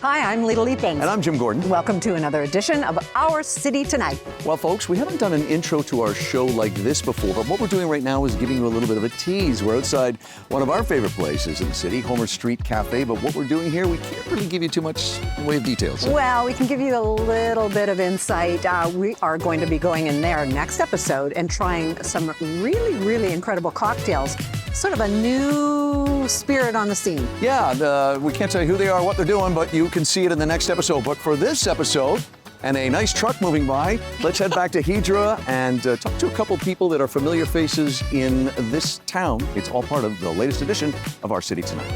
Hi, I'm Lita Leapin. And I'm Jim Gordon. Welcome to another edition of Our City Tonight. Well, folks, we haven't done an intro to our show like this before, but what we're doing right now is giving you a little bit of a tease. We're outside one of our favorite places in the city, Homer Street Cafe, but what we're doing here, we can't really give you too much in the way of details. Well, we can give you a little bit of insight. We are going to be going in there next episode and trying some really incredible cocktails. Sort of a new spirit on the scene. Yeah, we can't tell you who they are, what they're doing, but you can see it in the next episode. But for this episode, and a nice truck moving by, let's head back to Hydra and talk to a couple people that are familiar faces in this town. It's all part of the latest edition of Our City Tonight.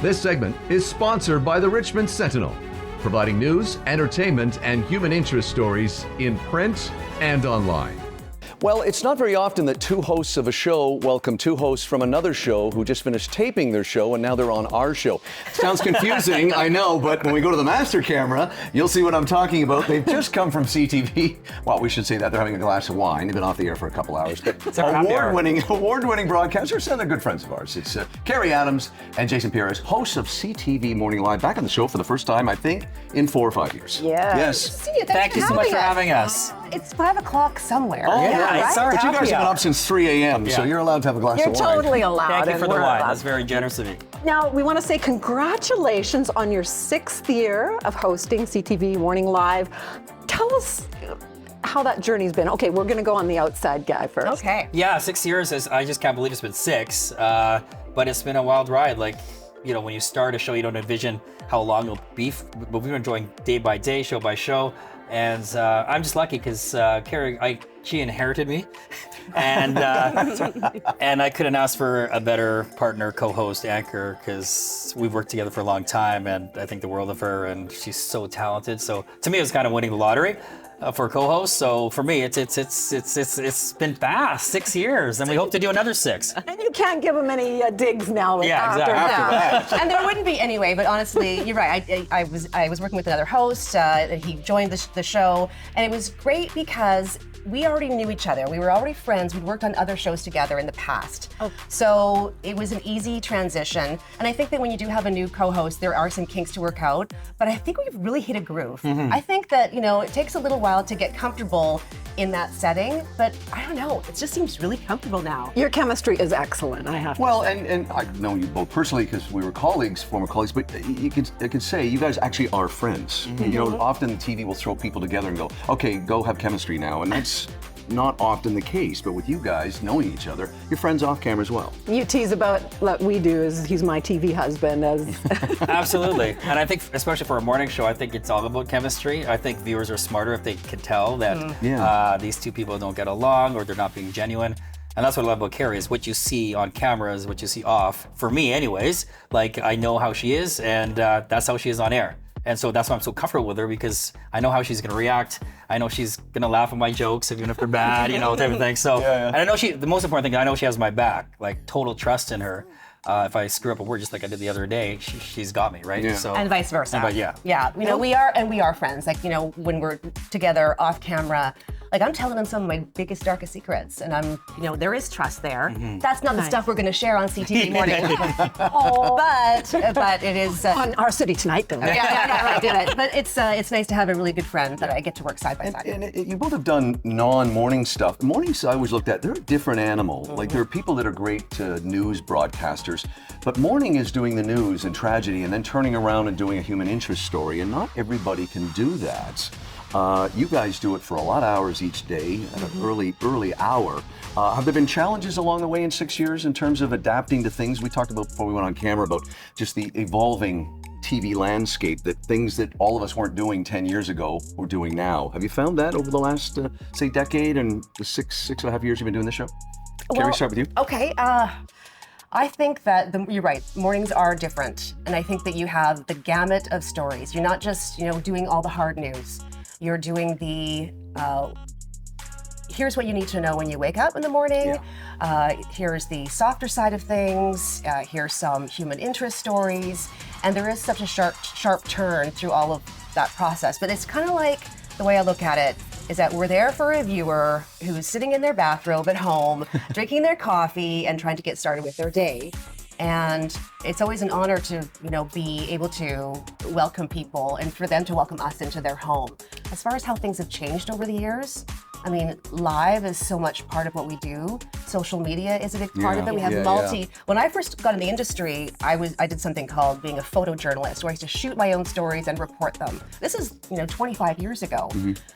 This segment is sponsored by the Richmond Sentinel, providing news, entertainment, and human interest stories in print and online. Well, it's not very often that two hosts of a show welcome two hosts from another show who just finished taping their show and now they're on our show. Sounds confusing, I know, but when we go to the master camera, you'll see what I'm talking about. They've just come from CTV. Well, we should say that they're having a glass of wine. They've been off the air for a couple hours, but award-winning broadcasters, and they're good friends of ours. It's Carrie Adams and Jason Perez, hosts of CTV Morning Live, back on the show for the first time, I think, in 4 or 5 years. Yes. See you. Thank you so much for having us. It's 5 o'clock somewhere. Oh, yeah. Right? It's our But you guys happy have been hour. up since 3 a.m., so you're allowed to have a glass You're of wine. totally allowed. Thank you and for the we're wine. allowed. That's very generous of you. Now, we want to say congratulations on your 6th year of hosting CTV Morning Live. Tell us how that journey's been. Okay, we're going to go on the outside guy first. Okay. Yeah, 6 years I just can't believe it's been 6. But it's been a wild ride. Like, you know, when you start a show, you don't envision how long it'll be. But we've been enjoying day by day, show by show. And I'm just lucky because Carrie, she inherited me, and and I couldn't ask for a better partner, co-host, anchor, because we've worked together for a long time, and I think the world of her, and she's so talented. So to me, it was kind of winning the lottery for co-host. So for me, it's been fast, 6 years, and we hope to do another 6. And you can't give him any digs now. Yeah, after exactly. that. And there wouldn't be anyway, but honestly, you're right. I was working with another host. He joined the show, and it was great because we already knew each other. We were already friends. We'd worked on other shows together in the past. Oh. So it was an easy transition. And I think that when you do have a new co-host, there are some kinks to work out, but I think we've really hit a groove. I think that, you know, it takes a little while to get comfortable in that setting, but I don't know, it just seems really comfortable now. Your chemistry is excellent, I have to Well, say. and I've known you both personally because we were colleagues, former colleagues, but I could say you guys actually are friends. You know, often TV will throw people together and go, okay, go have chemistry now, and that's not often the case, but with you guys knowing each other, you're friends off camera as well. You tease about what we do is he's my TV husband. Absolutely. And I think, especially for a morning show, I think it's all about chemistry. I think viewers are smarter if they can tell that these two people don't get along or they're not being genuine. And that's what I love about Carrie is what you see on camera is what you see off. For me, anyways, like I know how she is, and that's how she is on air. And so that's why I'm so comfortable with her because I know how she's going to react. I know she's going to laugh at my jokes, even if they're bad, you know, type of thing. So, and I know the most important thing, I know she has my back, like total trust in her. If I screw up a word, just like I did the other day, she's got me, right? Yeah. So, And vice versa. But yeah. Yeah, you know, we are friends. Like, you know, when we're together off camera, like I'm telling him some of my biggest, darkest secrets, and you know, there is trust there. That's not the stuff we're going to share on CTV Morning. But it is On Our City Tonight, though. I did it. But it's nice to have a really good friend that I get to work side by side. And you both have done non-morning stuff. Mornings I always looked at, they're a different animal. Like there are people that are great news broadcasters, but morning is doing the news and tragedy and then turning around and doing a human interest story, and not everybody can do that. You guys do it for a lot of hours each day at an early hour. Have there been challenges along the way in 6 years in terms of adapting to things? We talked about before we went on camera about just the evolving TV landscape, that things that all of us weren't doing 10 years ago, we're doing now. Have you found that over the last, say, decade and the six and a half years you've been doing this show? Carrie, start with you. Okay. I think that you're right. Mornings are different, and I think that you have the gamut of stories. You're not just, you know, doing all the hard news. You're doing the here's what you need to know when you wake up in the morning. Here's the softer side of things. Here's some human interest stories, and there is such a sharp turn through all of that process. But it's kind of like, the way I look at it is that we're there for a viewer who's sitting in their bathrobe at home, drinking their coffee and trying to get started with their day. And it's always an honor to, be able to welcome people and for them to welcome us into their home. As far as how things have changed over the years, I mean, live is so much part of what we do. Social media is a big part of it. We have When I first got in the industry, I did something called being a photojournalist, where I used to shoot my own stories and report them. This is, 25 years ago.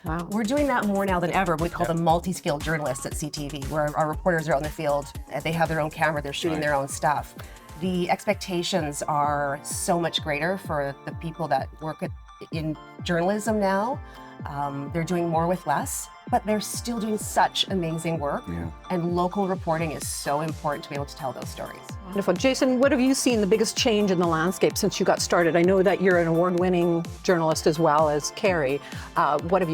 Wow. We're doing that more now than ever. We call them multi-skilled journalists at CTV, where our reporters are out in the field. They have their own camera. They're shooting their own stuff. The expectations are so much greater for the people that work in journalism now. They're doing more with less, but they're still doing such amazing work. And local reporting is so important to be able to tell those stories. Wonderful. Jason, what have you seen the biggest change in the landscape since you got started? I know that you're an award-winning journalist as well as Carrie. What's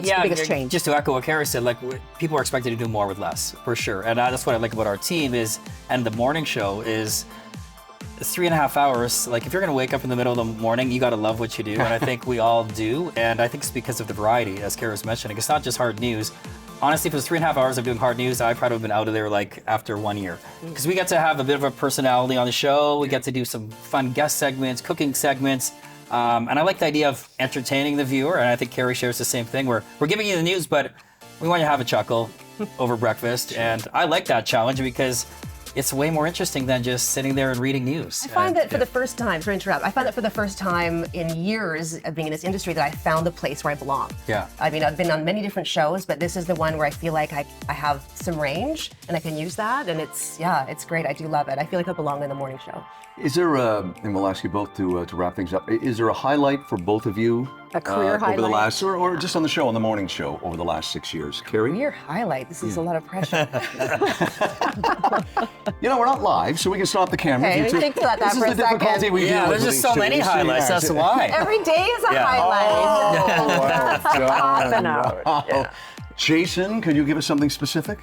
the biggest change? Just to echo what Carrie said, people are expected to do more with less, for sure. And that's what I like about our team and the morning show is 3.5 hours. If you're going to wake up in the middle of the morning, you got to love what you do. And I think we all do. And I think it's because of the variety, as Carrie was mentioning. It's not just hard news. Honestly, if it was 3.5 hours of doing hard news, I probably would have been out of there after 1 year. Because we get to have a bit of a personality on the show. We get to do some fun guest segments, cooking segments. And I like the idea of entertaining the viewer. And I think Carrie shares the same thing. We're giving you the news, but we want you to have a chuckle over breakfast. And I like that challenge because it's way more interesting than just sitting there and reading news. I find that for the first time, sorry to interrupt, I find that for the first time in years of being in this industry that I found the place where I belong. Yeah. I mean, I've been on many different shows, but this is the one where I feel like I have some range and I can use that. And it's great. I do love it. I feel like I belong in the morning show. Is there and we'll ask you both to wrap things up, is there a highlight for both of you? A career highlight? Over the last, or just on the show, on the morning show, over the last 6 years? Carrie? Career highlight? This is a lot of pressure. We're not live, so we can stop the camera. Okay, think about that for a second. This is the difficulty we deal with. There's just so many highlights, that's why. Every day is a highlight. Popping out. Jason, could you give us something specific?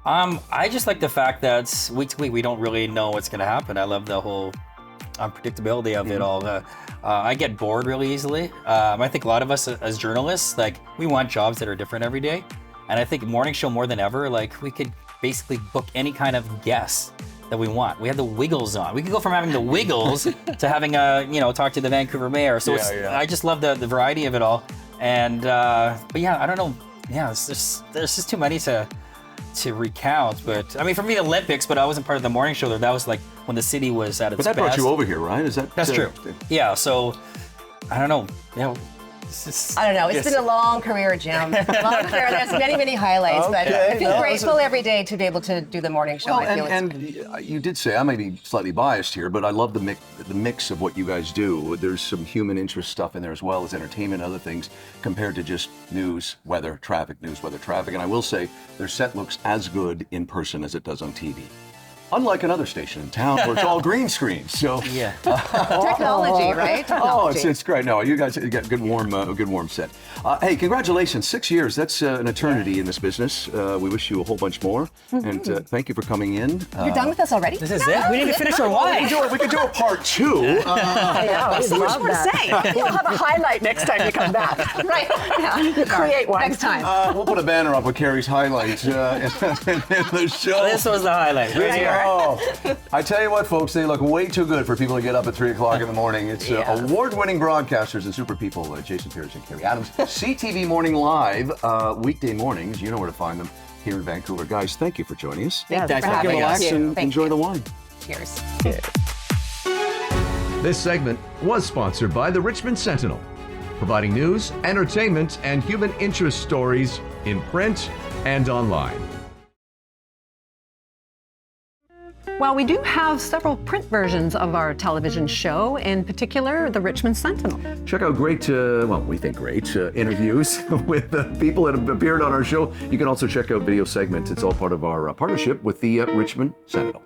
I just like the fact that week to week we don't really know what's going to happen. I love the whole unpredictability of it all. I get bored really easily. I think a lot of us as journalists, we want jobs that are different every day. And I think morning show more than ever, we could basically book any kind of guest that we want. We have the Wiggles on. We could go from having the Wiggles to having talk to the Vancouver mayor. So I just love the variety of it all. And but I don't know. Yeah, there's just too many to recount. But I mean, for me, the Olympics. But I wasn't part of the morning show there. That was when the city was at its best. But that brought you over here, right? That's true. Yeah. So I don't know. Yeah. I don't know. It's been a long career, Jim. Long career. There's many highlights, but I feel grateful every day to be able to do the morning show. Well, and you did say, I may be slightly biased here, but I love the mix of what you guys do. There's some human interest stuff in there as well as entertainment and other things compared to just news, weather, traffic, news, weather, traffic. And I will say their set looks as good in person as it does on TV. Unlike another station in town where it's all green screens. So technology, right? Technology. It's great. No, you guys got good warm set. Hey, congratulations! 6 years. That's an eternity in this business. We wish you a whole bunch more, and thank you for coming in. You're done with us already? This is it. We need to finish our wine. We could do a part 2. There's so much more to say. You'll have a highlight next time you come back. Right. Yeah. Create one next time. We'll put a banner up with Carrie's highlights in the show. This was the highlight. Right here. Oh, I tell you what, folks, they look way too good for people to get up at 3 o'clock in the morning. It's award-winning broadcasters and super people, Jason Pierce and Carrie Adams. CTV Morning Live, weekday mornings. You know where to find them here in Vancouver. Guys, thank you for joining us. Thanks for Relax having us. and enjoy the wine. Cheers. This segment was sponsored by the Richmond Sentinel, providing news, entertainment, and human interest stories in print and online. Well, we do have several print versions of our television show, in particular, the Richmond Sentinel. Check out great, we think great, interviews with people that have appeared on our show. You can also check out video segments. It's all part of our partnership with the Richmond Sentinel.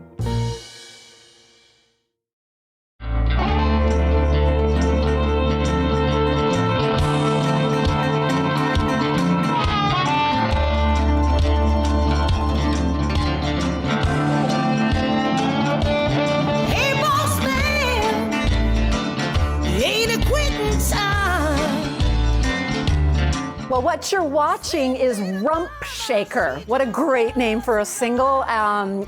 ain't a quitting time. Well, what you're watching is Rump Shaker. What a great name for a single.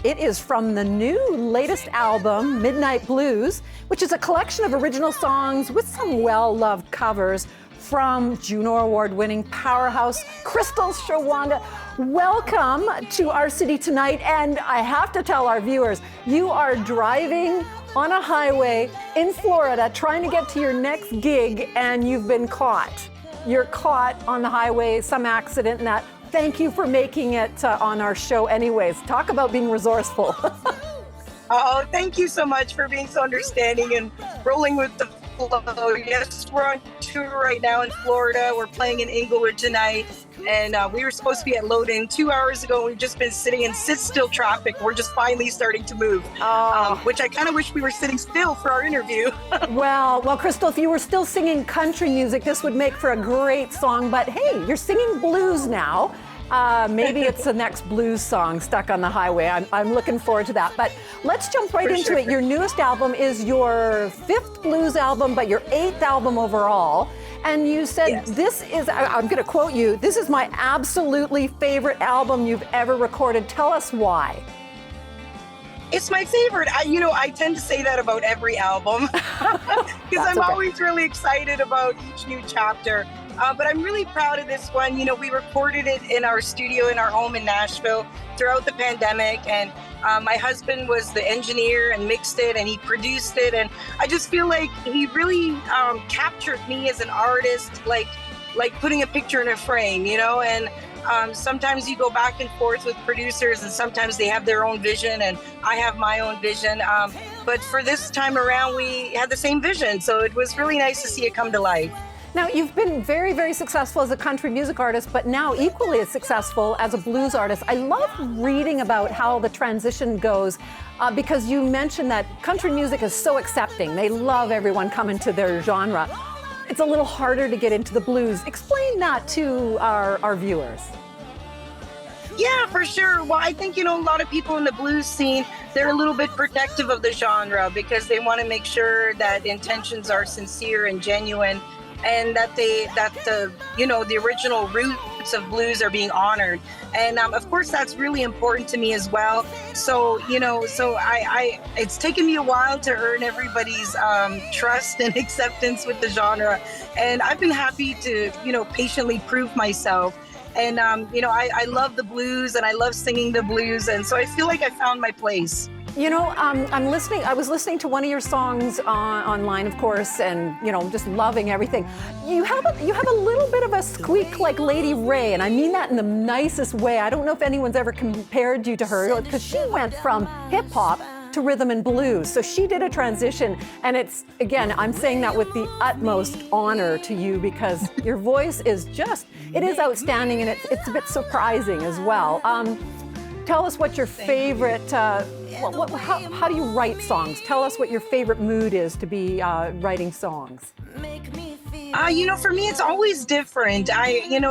It is from the new latest album, Midnight Blues, which is a collection of original songs with some well-loved covers from Juno Award-winning powerhouse Crystal Shawanda. Welcome to our city tonight, and I have to tell our viewers, you are driving on a highway in Florida trying to get to your next gig, and you've been caught. You're caught on the highway, some accident and that. Thank you for making it on our show anyways. Talk about being resourceful. Oh, thank you so much for being so understanding and rolling with the flow. Yes, we're on tour right now in Florida. We're playing in Inglewood tonight. And we were supposed to be at load-in 2 hours ago. We've just been sitting in sit-still traffic. We're just finally starting to move, which I kind of wish we were sitting still for our interview. Well, Crystal, if you were still singing country music, this would make for a great song. But hey, you're singing blues now. Maybe it's the next blues song, Stuck on the Highway. I'm looking forward to that. But let's jump right into it. Your newest album is your 5th blues album, but your 8th album overall. And you said, yes, this is, I'm going to quote you, this is my absolutely favorite album you've ever recorded. Tell us why. It's my favorite. I tend to say that about every album because I'm always really excited about each new chapter. But I'm really proud of this one. We recorded it in our studio in our home in Nashville throughout the pandemic. And my husband was the engineer and mixed it, and he produced it. And I just feel like he really captured me as an artist, like putting a picture in a frame, And sometimes you go back and forth with producers, and sometimes they have their own vision, and I have my own vision. But for this time around, we had the same vision. So it was really nice to see it come to life. Now, you've been very, very successful as a country music artist, but now equally as successful as a blues artist. I love reading about how the transition goes because you mentioned that country music is so accepting. They love everyone coming to their genre. It's a little harder to get into the blues. Explain that to our viewers. Yeah, for sure. Well, I think, a lot of people in the blues scene, they're a little bit protective of the genre because they want to make sure that intentions are sincere and genuine, and that the original roots of blues are being honored. And of course, that's really important to me as well. So, it's taken me a while to earn everybody's trust and acceptance with the genre. And I've been happy to, patiently prove myself. And, I love the blues and I love singing the blues. And so I feel like I found my place. I was listening to one of your songs online, of course, and, just loving everything. You have a little bit of a squeak like Lady Ray, and I mean that in the nicest way. I don't know if anyone's ever compared you to her, because she went from hip hop to rhythm and blues. So she did a transition, and it's, again, I'm saying that with the utmost honor to you because your voice is it is outstanding, and it's a bit surprising as well. Tell us what your favorite, how do you write songs? Tell us what your favorite mood is to be writing songs. For me, it's always different.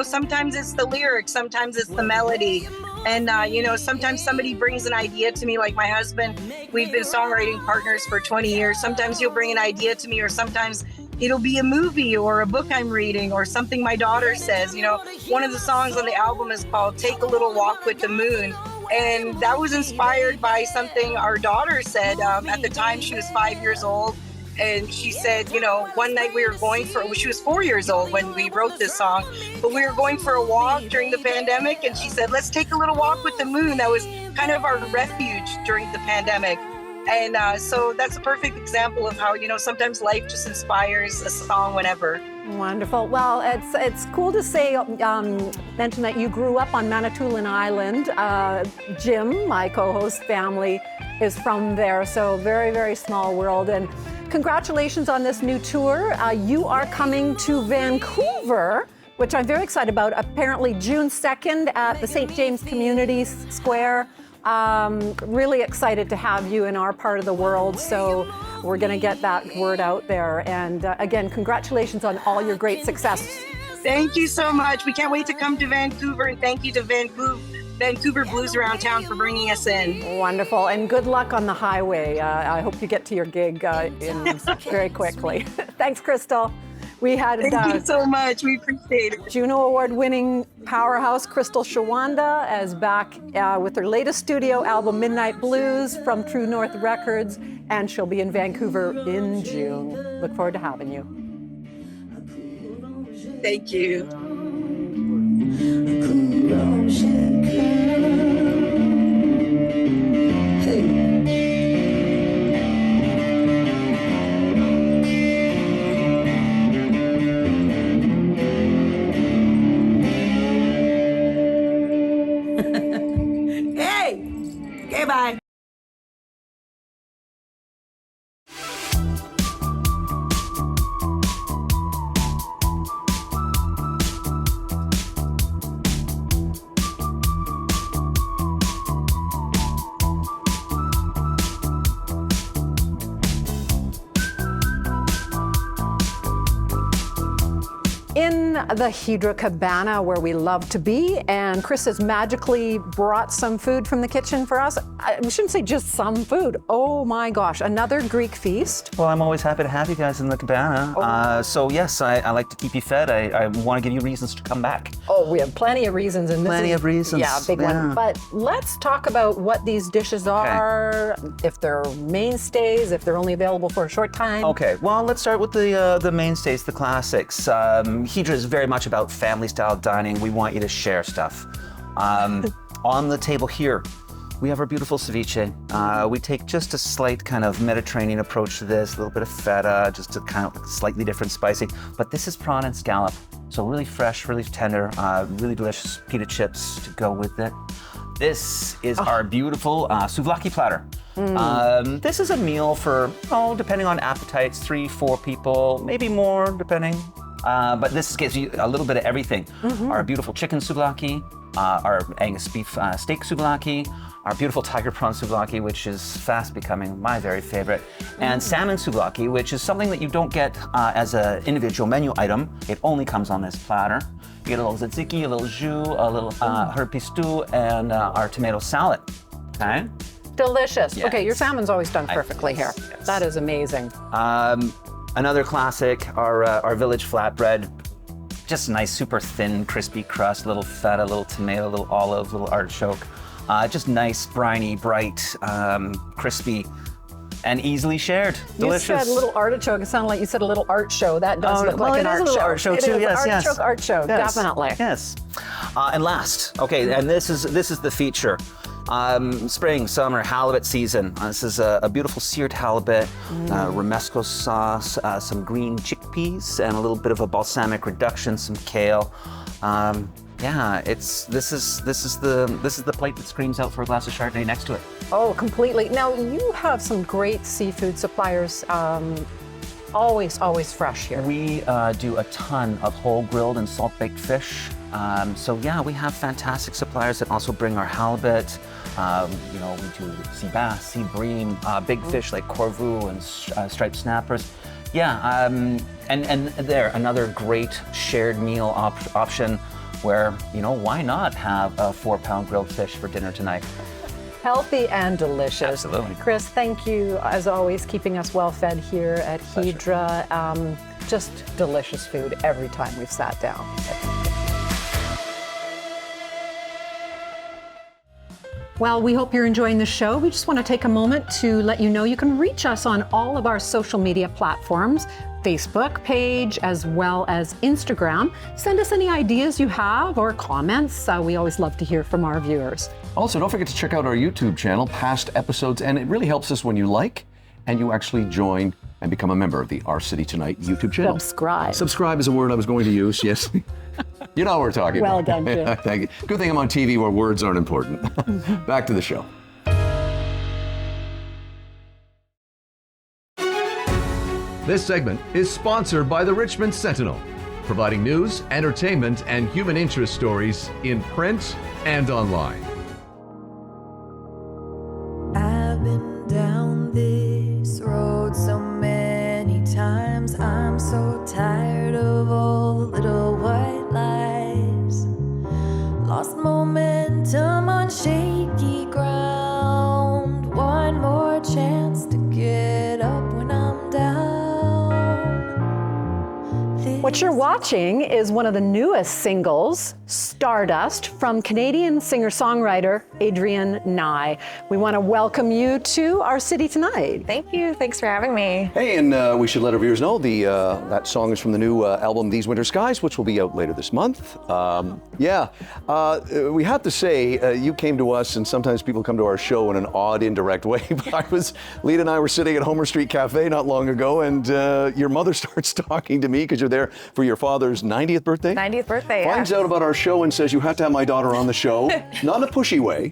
Sometimes it's the lyrics, sometimes it's the melody. And, sometimes somebody brings an idea to me, like my husband. We've been songwriting partners for 20 years. Sometimes he'll bring an idea to me, or sometimes it'll be a movie or a book I'm reading or something my daughter says. One of the songs on the album is called Take a Little Walk with the Moon. And that was inspired by something our daughter said. At the time, she was 5 years old. And she said, one night she was 4 years old when we wrote this song, but we were going for a walk during the pandemic. And she said, let's take a little walk with the moon. That was kind of our refuge during the pandemic. And so that's a perfect example of how, sometimes life just inspires a song whenever. Wonderful. Well, it's cool to say, mention that you grew up on Manitoulin Island. Jim, my co-host family, is from there. So very, very small world. And congratulations on this new tour. You are coming to Vancouver, which I'm very excited about. Apparently June 2nd at the St. James Community Square. Really excited to have you in our part of the world. So we're going to get that word out there. And again, congratulations on all your great success. Thank you so much. We can't wait to come to Vancouver, and thank you to Vancouver Blues Around Town for bringing us in. Wonderful, and good luck on the highway. I hope you get to your gig very quickly. Thanks, Crystal. We had Thank you so much. We appreciate it. Juno Award-winning powerhouse Crystal Shawanda is back with her latest studio album, Midnight Blues, from True North Records, and she'll be in Vancouver in June. Look forward to having you. Thank you. Okay, bye. In the Hydra Cabana, where we love to be, and Chris has magically brought some food from the kitchen for us. I shouldn't say just some food. Oh my gosh, another Greek feast. Well, I'm always happy to have you guys in the cabana. So yes, I like to keep you fed. I want to give you reasons to come back. Oh, we have plenty of reasons. And Plenty of reasons. Yeah, big one. But let's talk about what these dishes are, if they're mainstays, if they're only available for a short time. Okay, well, let's start with the mainstays, the classics. Hydra is very much about family-style dining. We want you to share stuff. On the table here, we have our beautiful ceviche. We take just a slight kind of Mediterranean approach to this, a little bit of feta, just a kind of slightly different spicy. But this is prawn and scallop, so really fresh, really tender, really delicious pita chips to go with it. This is our beautiful souvlaki platter. This is a meal for, depending on appetites, 3-4 people, maybe more, depending. But this gives you a little bit of everything. Our beautiful chicken souvlaki, our Angus beef steak souvlaki, our beautiful tiger prawn souvlaki, which is fast becoming my very favorite, and salmon souvlaki, which is something that you don't get as an individual menu item. It only comes on this platter. You get a little tzatziki, a little jus, a little herb pistou, and our tomato salad. Okay. Delicious. Yes. Okay, your salmon's always done perfectly here. Yes. That is amazing. Another classic, our village flatbread. Just nice, super thin, crispy crust, little feta, little tomato, little olive, little artichoke. Just nice, briny, bright, crispy, and easily shared. Delicious. You said little artichoke. It sounded like you said a little art show. That does look like an art show. It is a little art show too. Yes, art show, yes. definitely. Yes. And last, okay, and this is the feature. Spring, summer, halibut season. This is a beautiful seared halibut, romesco sauce, some green chickpeas, and a little bit of a balsamic reduction, some kale. Yeah, this is the plate that screams out for a glass of Chardonnay next to it. Oh, completely. Now, you have some great seafood suppliers, always fresh here. We do a ton of whole grilled and salt-baked fish. So yeah, we have fantastic suppliers that also bring our halibut. We do sea bass, sea bream, big fish like corvu and striped snappers. Yeah, and there, another great shared meal option where, why not have a 4-pound grilled fish for dinner tonight? Healthy and delicious. Absolutely. Chris, thank you, as always, keeping us well fed here at Hydra. Just delicious food every time we've sat down. Well, we hope you're enjoying the show. We just want to take a moment to let you know you can reach us on all of our social media platforms, Facebook page, as well as Instagram. Send us any ideas you have or comments. We always love to hear from our viewers. Also, don't forget to check out our YouTube channel, past episodes, and it really helps us when you like and you actually join and become a member of the Our City Tonight YouTube channel. Subscribe. Subscribe is a word I was going to use, yes. You know what we're talking Well about. done, Jim. Thank you. Good thing I'm on TV where words aren't important. Back to the show. This segment is sponsored by the Richmond Sentinel, providing news, entertainment, and human interest stories in print and online. I've been down this road so many times. I'm so tired of all the little white lies. Lost momentum. What you're watching is one of the newest singles, Stardust, from Canadian singer-songwriter Adrienne Nye. We want to welcome you to our city tonight. Thank you. Thanks for having me. Hey, and we should let our viewers know that song is from the new album These Winter Skies, which will be out later this month. We have to say, you came to us, and sometimes people come to our show in an odd, indirect way. But Lita and I were sitting at Homer Street Cafe not long ago, and your mother starts talking to me because you're there for your father's 90th birthday. 90th birthday, Finds out about our show and says you have to have my daughter on the show, not in a pushy way.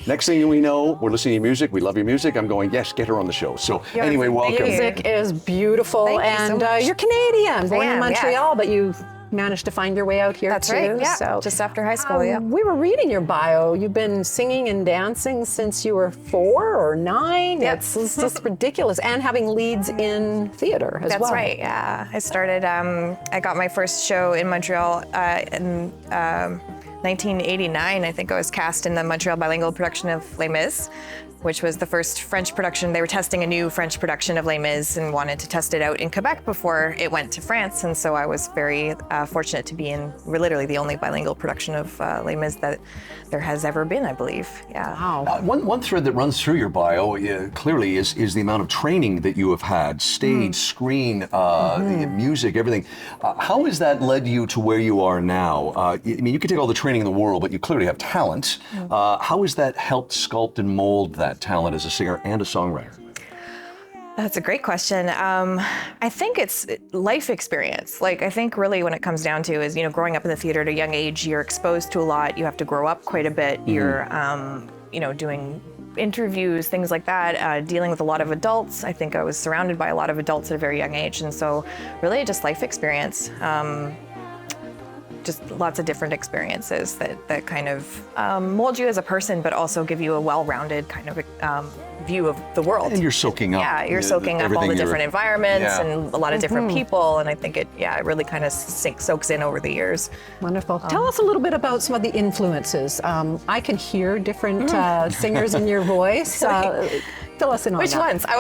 Next thing we know, we're listening to your music. We love your music. I'm going, yes, get her on the show. So anyway, welcome. Music is beautiful, Thank you so and much. you're Canadian, born I in am, Montreal, but you managed to find your way out here That's too. right. Yeah. So, Just after high school. Yeah. we were reading your bio. You've been singing and dancing since you were 4 or 9. Yep. It's just ridiculous, and having leads in theater as well. That's right. Yeah. I started. I got my first show in Montreal in 1989. I think I was cast in the Montreal bilingual production of Les Mis, which was the first French production. They were testing a new French production of Les Mis and wanted to test it out in Quebec before it went to France. And so I was very fortunate to be in literally the only bilingual production of Les Mis that there has ever been, I believe. Yeah. Wow. One thread that runs through your bio clearly is the amount of training that you have had, stage, screen, the music, everything. How has that led you to where you are now? I mean, you can take all the training in the world, but you clearly have talent. How has that helped sculpt and mold that talent as a singer and a songwriter? That's a great question. I think it's life experience. Like, I think really when it comes down to is, growing up in the theater at a young age, you're exposed to a lot. You have to grow up quite a bit. You're, doing interviews, things like that, dealing with a lot of adults. I think I was surrounded by a lot of adults at a very young age. And so really just life experience. Just lots of different experiences that kind of mold you as a person, but also give you a well-rounded kind of view of the world. And you're soaking up. Yeah, you're soaking up all the different environments and a lot of different people, and I think it really kind of soaks in over the years. Wonderful. Tell us a little bit about some of the influences. I can hear different singers in your voice. Fill us in on Which that. ones? I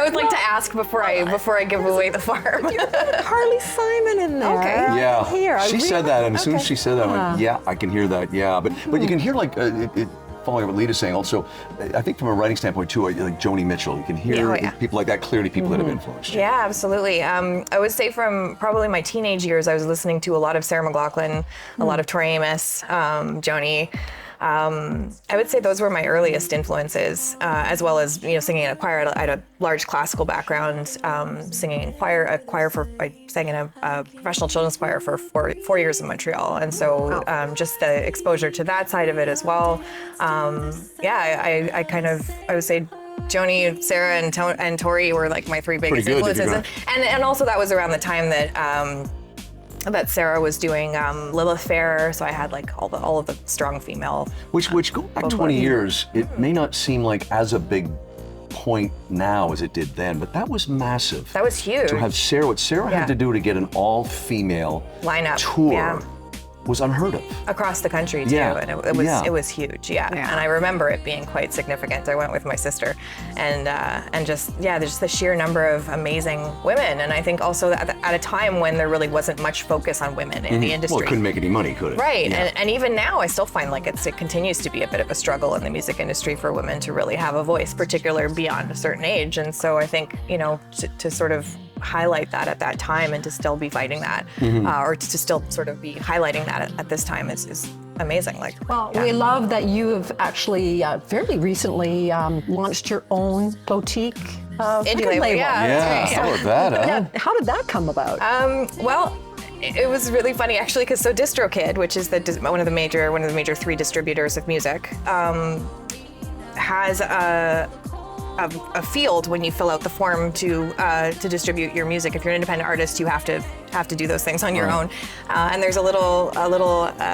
would like to ask before I give away the farm. Harley Simon in there. Okay. Yeah, I hear. she said that, and as soon as she said that, I went, yeah, I can hear that, yeah. But you can hear, like, following up what Lita's saying, also, I think from a writing standpoint too, like Joni Mitchell, you can hear people like that, clearly people that have influenced you. Yeah, absolutely. I would say from probably my teenage years, I was listening to a lot of Sarah McLachlan, a lot of Tori Amos, Joni. I would say those were my earliest influences, as well as singing in a choir. I had a large classical background, singing in choir. I sang in a professional children's choir for four years in Montreal, and so just the exposure to that side of it as well. I would say Joni, Sarah, and Tori were like my three biggest influences, and also that was around the time that Sarah was doing Lilith Fair, so I had like all of the strong female. Which go back 20 years, it may not seem like as a big point now as it did then, but that was massive. That was huge. To have Sarah, what Sarah had to do to get an all-female lineup tour was unheard of. Across the country too, and it was huge, and I remember it being quite significant. I went with my sister, and just the sheer number of amazing women, and I think also at a time when there really wasn't much focus on women in the industry. Well, it couldn't make any money, could it? Right, and even now I still find like it continues to be a bit of a struggle in the music industry for women to really have a voice, particularly beyond a certain age, and so I think to sort of highlight that at that time and to still be fighting that, or to still sort of be highlighting that at this time is amazing. We love that you have actually fairly recently launched your own boutique indie label. Yeah, how about that, huh? Now, how did that come about? Well, it was really funny actually, because DistroKid, which is one of the major 3 distributors of music, has a field when you fill out the form to distribute your music. If you're an independent artist, you have to do those things on your own. And there's a little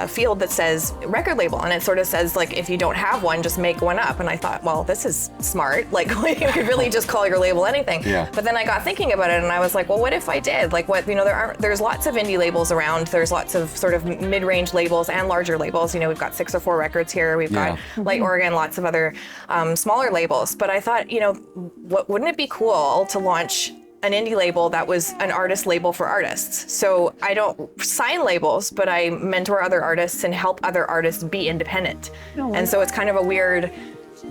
field that says record label, and it sort of says like, if you don't have one, just make one up. And I thought, well, this is smart. Like, you could really just call your label anything. Yeah. But then I got thinking about it, and I was like, well, what if I did? Like, there's lots of indie labels around. There's lots of sort of mid-range labels and larger labels. We've got 604 Records here. We've got Light Oregon, lots of other smaller labels. But I thought, wouldn't it be cool to launch an indie label that was an artist label for artists. So I don't sign labels, but I mentor other artists and help other artists be independent. And so it's kind of a weird,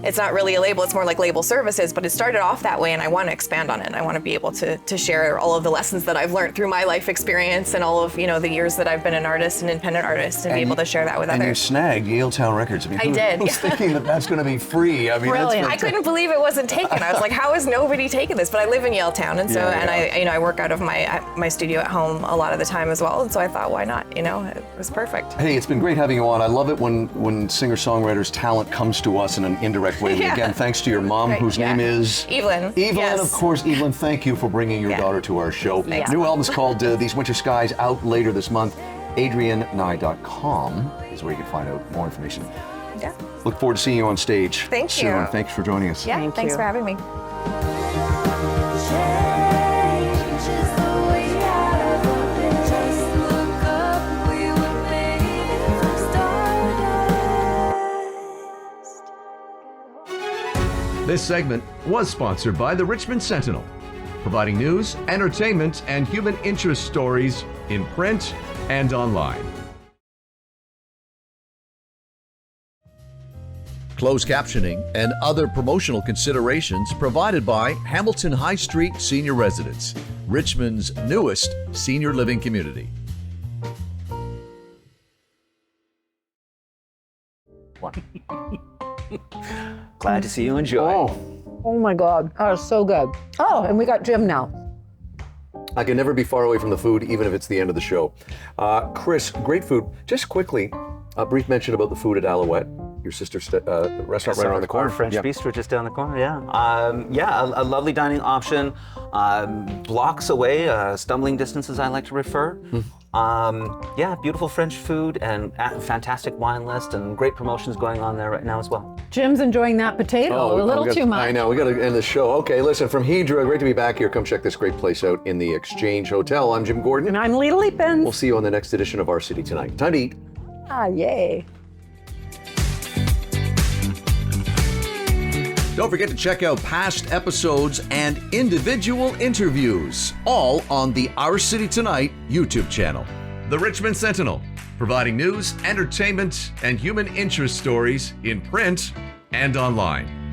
it's not really a label, it's more like label services, but it started off that way and I want to expand on it. I want to be able to share all of the lessons that I've learned through my life experience and all of, you know, the years that I've been an artist, an independent artist, and be able to share that with And you others. snagged Yaletown Records. I mean, I did. who's thinking that that's going to be free? I mean, Brilliant. I couldn't believe it wasn't taken. I was like, how is nobody taking this? But I live in Yaletown, and so I work out of my studio at home a lot of the time as well. And so I thought, why not? You know, it was perfect. Hey, it's been great having you on. I love it when singer-songwriters' talent comes to us in an indirect way. Yeah. Again, thanks to your mom, Right, whose name is Evelyn. Evelyn, Yes. of course. Evelyn, thank you for bringing your daughter to our show. Thanks. New album is called These Winter Skies, out later this month. AdrianNye.com is where you can find out more information. Yeah. Look forward to seeing you on stage Thank soon. you. Thanks for joining us. Yeah, Thank thanks you. for having me. Change is the way out of it. Just look up, we were made from stardust. This segment was sponsored by the Richmond Sentinel, providing news, entertainment, and human interest stories in print and online. Closed captioning and other promotional considerations provided by Hamilton High Street Senior Residence, Richmond's newest senior living community. Glad to see you enjoy. Oh my God, that was so good. Oh, and we got Jim now. I can never be far away from the food, even if it's the end of the show. Chris, great food. Just quickly, a brief mention about the food at Alouette, your sister's restaurant right around the corner. French Yep. Bistro just down the corner, yeah. A lovely dining option. Blocks away, stumbling distance as I like to refer. Beautiful French food and a fantastic wine list and great promotions going on there right now as well. Jim's enjoying that potato a little too much. I know, we got to end the show. Okay, listen, from Hedra, great to be back here. Come check this great place out in the Exchange Hotel. I'm Jim Gordon. And I'm Lita Leapin. We'll see you on the next edition of Our City Tonight. Time to eat. Ah, yay. Don't forget to check out past episodes and individual interviews, all on the Our City Tonight YouTube channel. The Richmond Sentinel, providing news, entertainment, and human interest stories in print and online.